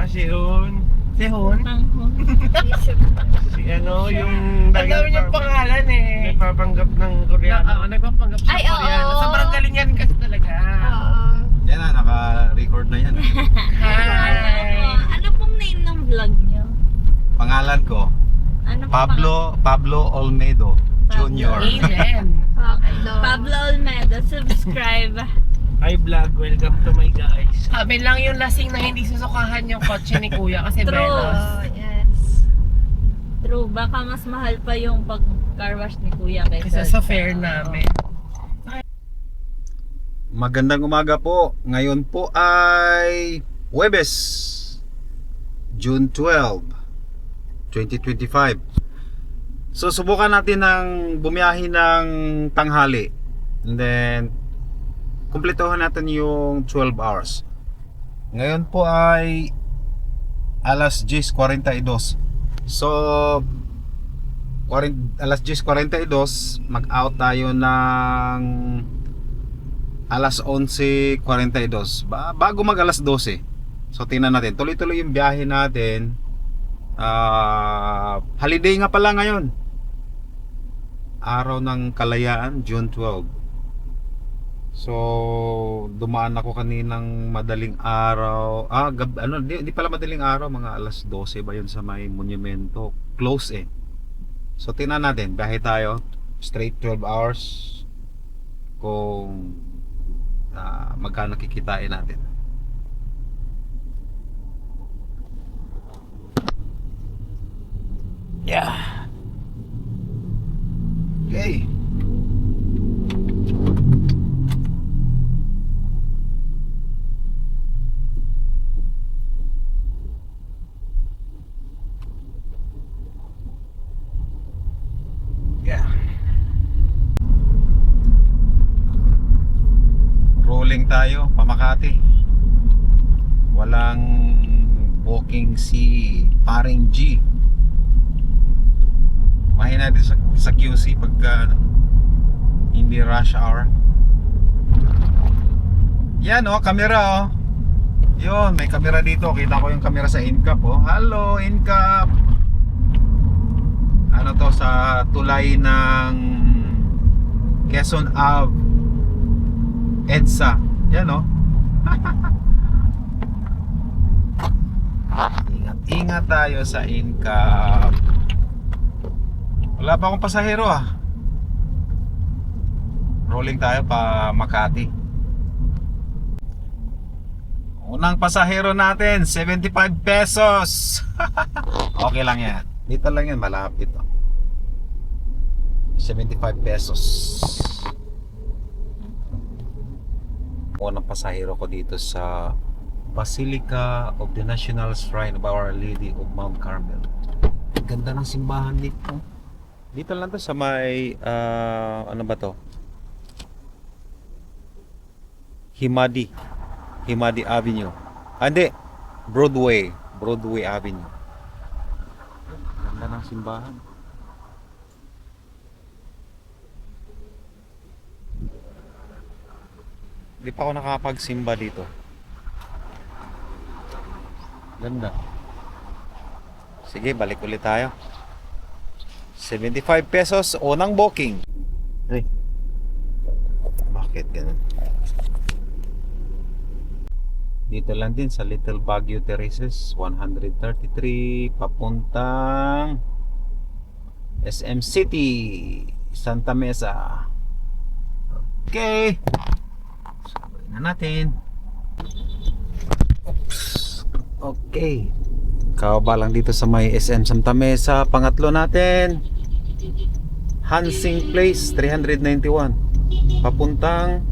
Sihon. Sihon? Si ano, yung Ang dami niyang pangalan eh. nagpapanggap ng Koreano. Nagpapanggap siya Ay, oo. Koreano. Sobrang galing yan kasi talaga. Oo. Yan na, naka-record na yan. Hi! Ano pong name ng vlog niyo? Pangalan ko, Ano pong Pablo Olmedo Jr. Amen. Pablo Olmedo. Subscribe. Hi vlog, welcome to my guys. Kami lang yung lasing na hindi susukahan yung kotse ni Kuya kasi True. Velos. Yes. True. Baka mas mahal pa yung pag-car wash ni Kuya Kasi sa fare namin. Magandang umaga po. Ngayon po ay Huwebes, June 12, 2025. So subukan natin ng bumiyahe ng tanghali. And then kumpletohan natin yung 12 hours. Ngayon po ay alas 10:42. So alas 10:42 mag-out tayo ng alas 11:42 bago mag alas 12. So tingnan natin, tuloy-tuloy yung biyahe natin. Holiday nga pala ngayon, araw ng kalayaan, June 12. So dumaan ako kaninang madaling araw. Di pala madaling araw, mga alas 12 ba yun sa may monumento. Close eh. So tingnan natin, biyahe tayo straight 12 hours kung magkano kikitain natin. Yeah. Okay. Yeah. Rolling tayo pa Makati. Walang booking si Paring G. Mahin natin sa QC pagka hindi rush hour. Yan oh, camera oh. Yun, may camera dito. Kita ko yung camera sa INCAP oh. Hello INCAP. Ano to, sa tulay ng Quezon Ave, EDSA. Yan oh. Ingat tayo sa INCAP. Wala pa akong pasahero ah. Rolling tayo pa Makati. Unang pasahero natin, 75 pesos. Okay lang yan. Dito lang yan, malapit oh. 75 pesos. Unang pasahero ko dito sa Basilica of the National Shrine of Our Lady of Mount Carmel. Ganda ng simbahan dito. Dito lang to sa may ano ba to? Himadi Avenue. Hindi, Broadway Avenue. Ganda ng simbahan. Hindi pa ako nakapagsimba dito. Ganda. Sige, balik ulit tayo. 75 pesos unang booking. Ay. Bakit ganun? Dito lang din sa Little Baguio Terraces, 133 papuntang SM City, Santa Mesa. Okay. Sabay na natin. Oops. Okay. Kababa lang dito sa may SM Santa Mesa. Pangatlo natin, Hansing Place, 391 papuntang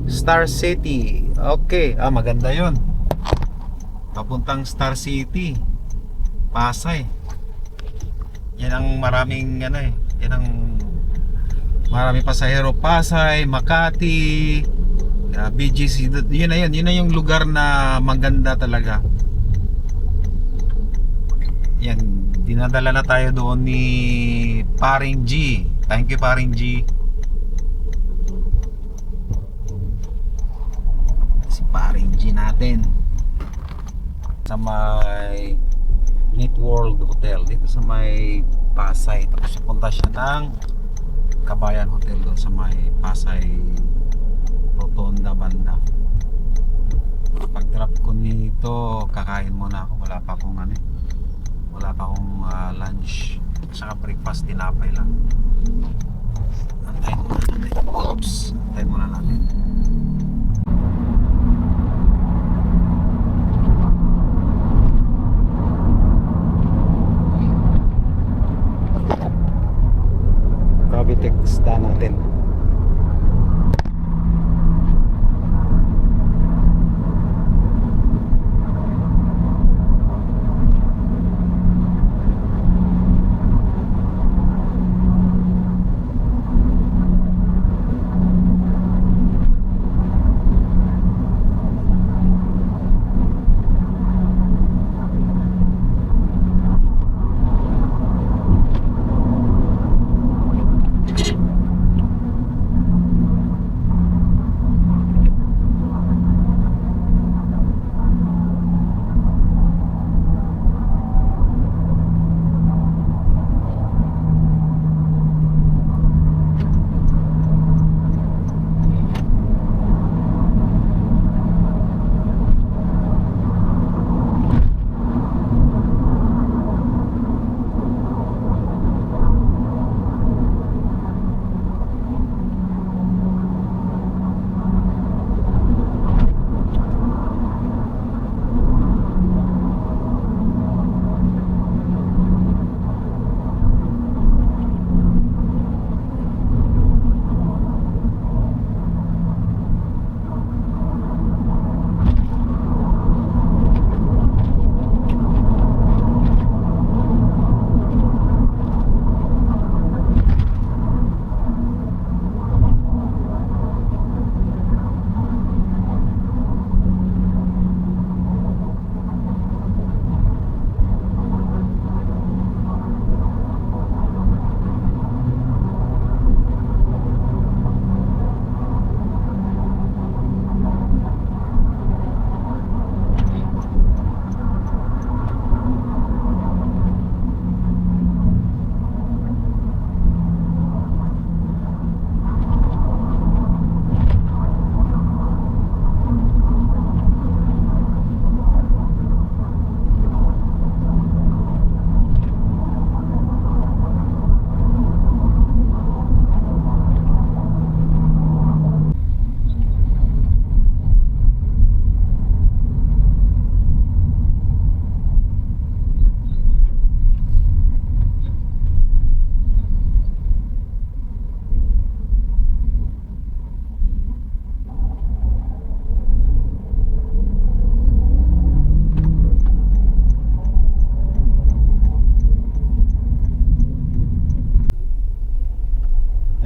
Star City. Okay, maganda yon. Papuntang Star City, Pasay. Yan ang maraming yan ang maraming pasahero. Pasay, Makati, BGC. Yun na yung lugar na maganda talaga. Yan, dinadala na tayo doon ni Paring G. Thank you Paring G. Si Paring G natin. sa may Neat World Hotel dito sa may Pasay. Tapos punta siya ng Kabayan Hotel doon sa may Pasay Rotonda banda. Pag drop ko nito, kakain muna ako. Wala pa akong lunch. Saka breakfast, tinapay lang. Antayin muna natin. Oops, antayin muna natin. Cavitex da natin.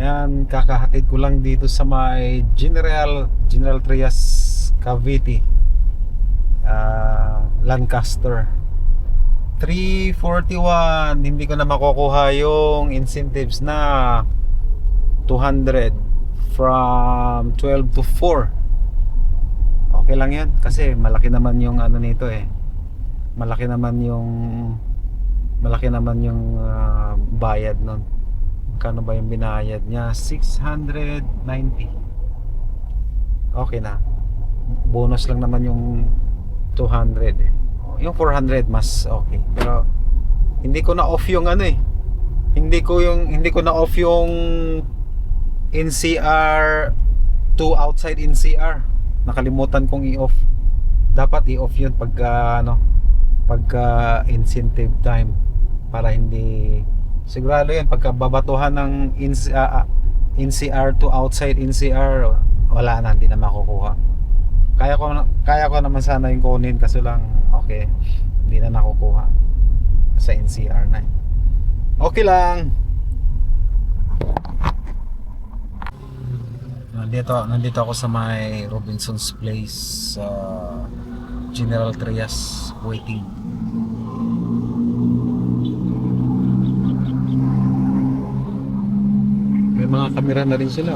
Ayan, kakahatid ko lang dito sa may General Trias Cavite, Lancaster. 341, hindi ko na makukuha yung incentives na 200 from 12 to 4. Okay lang yan kasi malaki naman yung ano nito eh. Malaki naman yung bayad nun. Kano ba yung binayad niya? 690. Okay na. Bonus lang naman yung 200 eh. Yung 400 mas okay. Pero hindi ko na off yung ano eh. Hindi ko na off yung NCR to outside NCR. Nakalimutan kong i-off. Dapat i-off yun pagka incentive time para hindi sigurado yun pagka babatuhan ng NCR to outside NCR wala na, hindi na makukuha. Kaya ko naman sana yung kunin kaso lang okay, hindi na nakukuha sa NCR na. Okay lang. Nandito ako sa may Robinson's Place, General Trias waiting. May mga kamera na rin sila.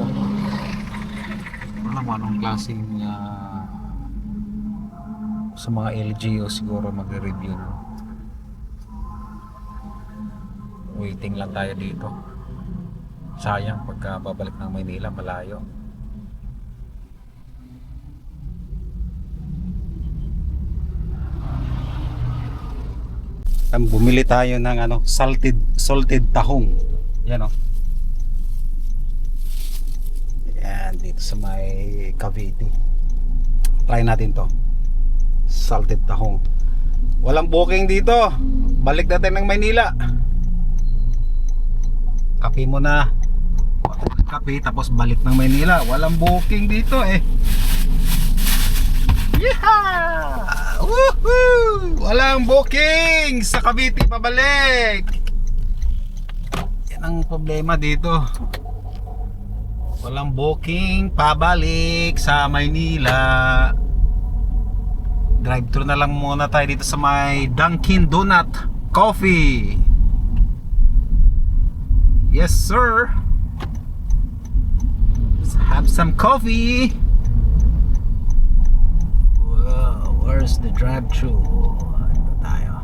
Wala mo anong klaseng Sa mga LGU siguro magre-review. Waiting lang tayo dito. Sayang pagka babalik ng Maynila, malayo. Bumili tayo ng salted tahong. Yan oh. Yan dito sa may Cavite. Try natin to. Salted tahong. Walang booking dito. Balik natin ng Maynila. Kape mo na. Kape tapos balik ng Maynila. Walang booking dito eh. Yeehaw! Woohoo! Walang booking sa Cavite pabalik. Yan ang problema dito. Walang booking pabalik sa Maynila. Drive-thru na lang muna tayo dito sa may Dunkin Donut Coffee. Yes sir. Let's have some coffee. Where's the drive-thru? Ito tayo.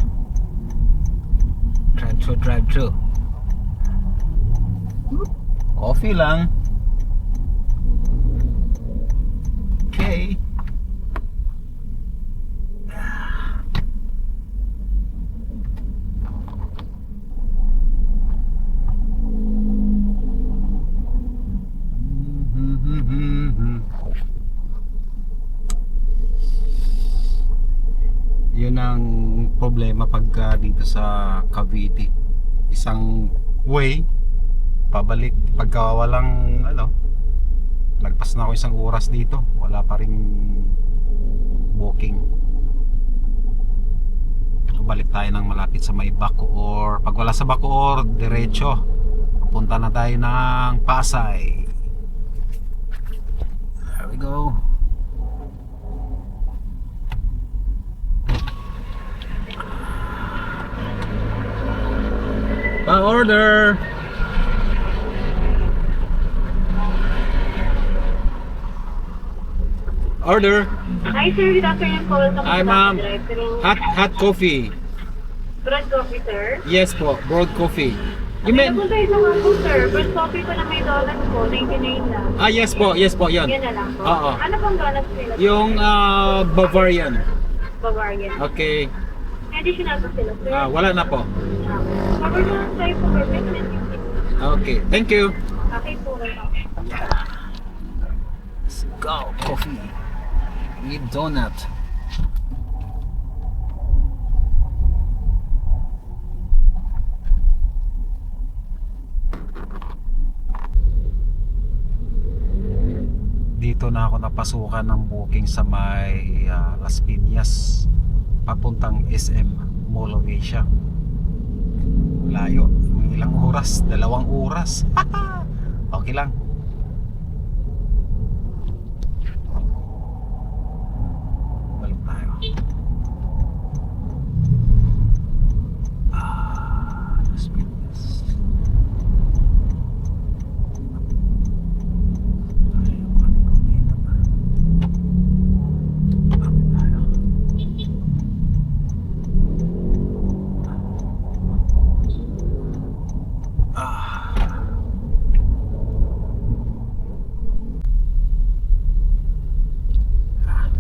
Drive-thru. Coffee lang. Okay. Yun ang problema pagka dito sa Cavite. Isang way pabalik. Pagka walang lagpas na ako isang oras dito, wala pa ring booking. Balik tayo ng malapit sa may Bacoor. Pag wala sa Bacoor, diretso pupunta na tayo ng Pasay. There we go. Pa-order. Order. Hi sir, good afternoon po. Welcome Hi to ma'am. Drive-thru. Hot coffee. Broad coffee sir. Yes po, broad coffee. You mean? Available tayo sa mga po sir. Broad coffee po na may donut po, 99 lang. Yes po, yan. Yan na lang po. Oo. Ano pong donut sila? Yung Bavarian. Bavarian. Okay. May additional po sila sir. Wala na po. Cover na lang tayo po sir. Okay, thank you. Okay po. Let's go, coffee. Need donut. Dito na ako napasukan ng booking sa may Las Piñas papuntang SM Mall of Asia. Layo, ilang oras? 2 oras. Okay lang. Balik tayo. Las Piñas.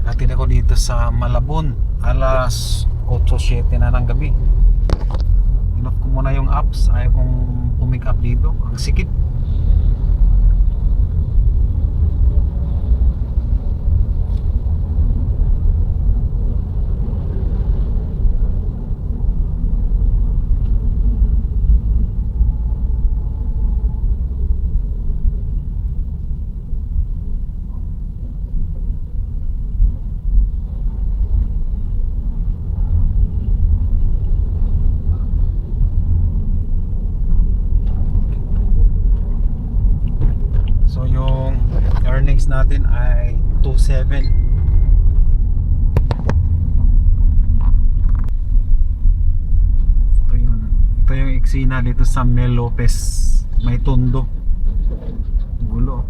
Natin ako dito sa Malabon, alas 8:07 na ng gabi. Inoff ko muna yung apps, ayaw kong pumick up dito, ang sikip. So yung earnings natin ay 2.7. Ito yung eksena dito sa Mel Lopez, may Tondo. Gulo.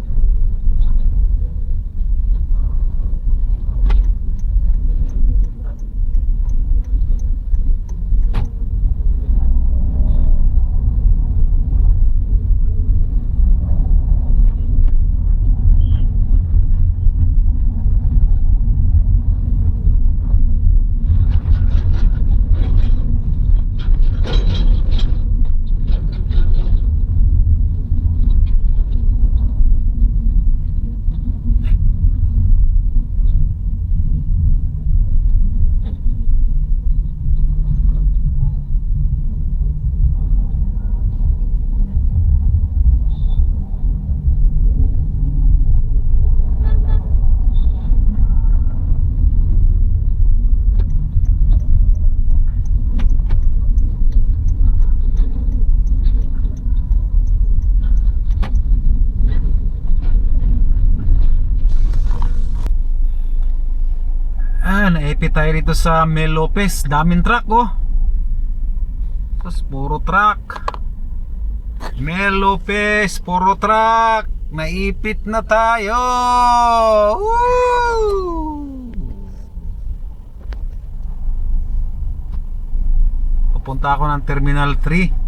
tayo dito sa Mel Lopez. Daming truck oh. Tapos puro truck. Mel Lopez, puro truck. Naipit na tayo. Woo! Papunta ako ng Terminal 3.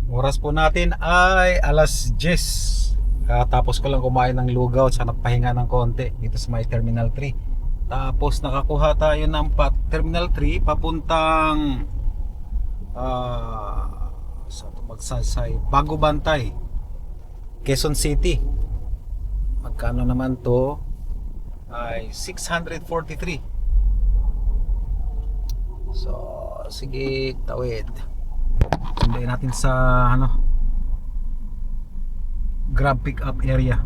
Oras po natin ay alas 10. Tapos ko lang kumain ng lugaw at nagpahinga ng konti dito sa may Terminal 3. Tapos nakakuha tayo ng Terminal 3 papuntang sa Magsaysay, Bago Bantay, Quezon City. Magkano naman to? Ay 643. So sige, tawid. Sundayin natin sa Grab pick up area.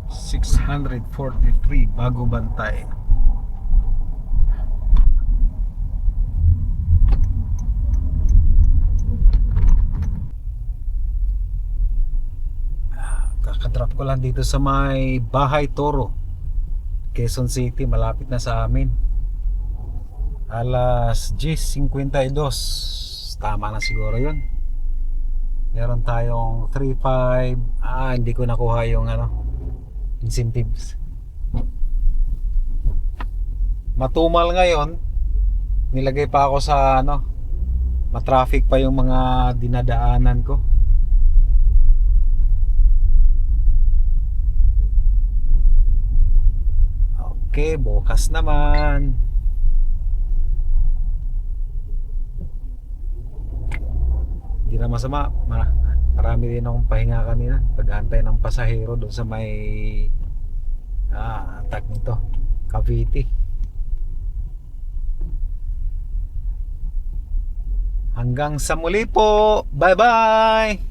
$643 Bago Bantay. Kakadrop ko lang dito sa may Bahay Toro, Quezon City. Malapit na sa amin. Alas 10:52. Tama na siguro yun. Meron tayong 3.5. Hindi ko nakuha yung incentives. Matumal ngayon. Nilagay pa ako sa matraffic pa yung mga dinadaanan ko. Okay, bukas naman. Hindi na masama. Marami din akong pahinga kanina. Pag-antay ng pasahero doon sa may tag nito, Cavite. Hanggang sa muli po. Bye bye.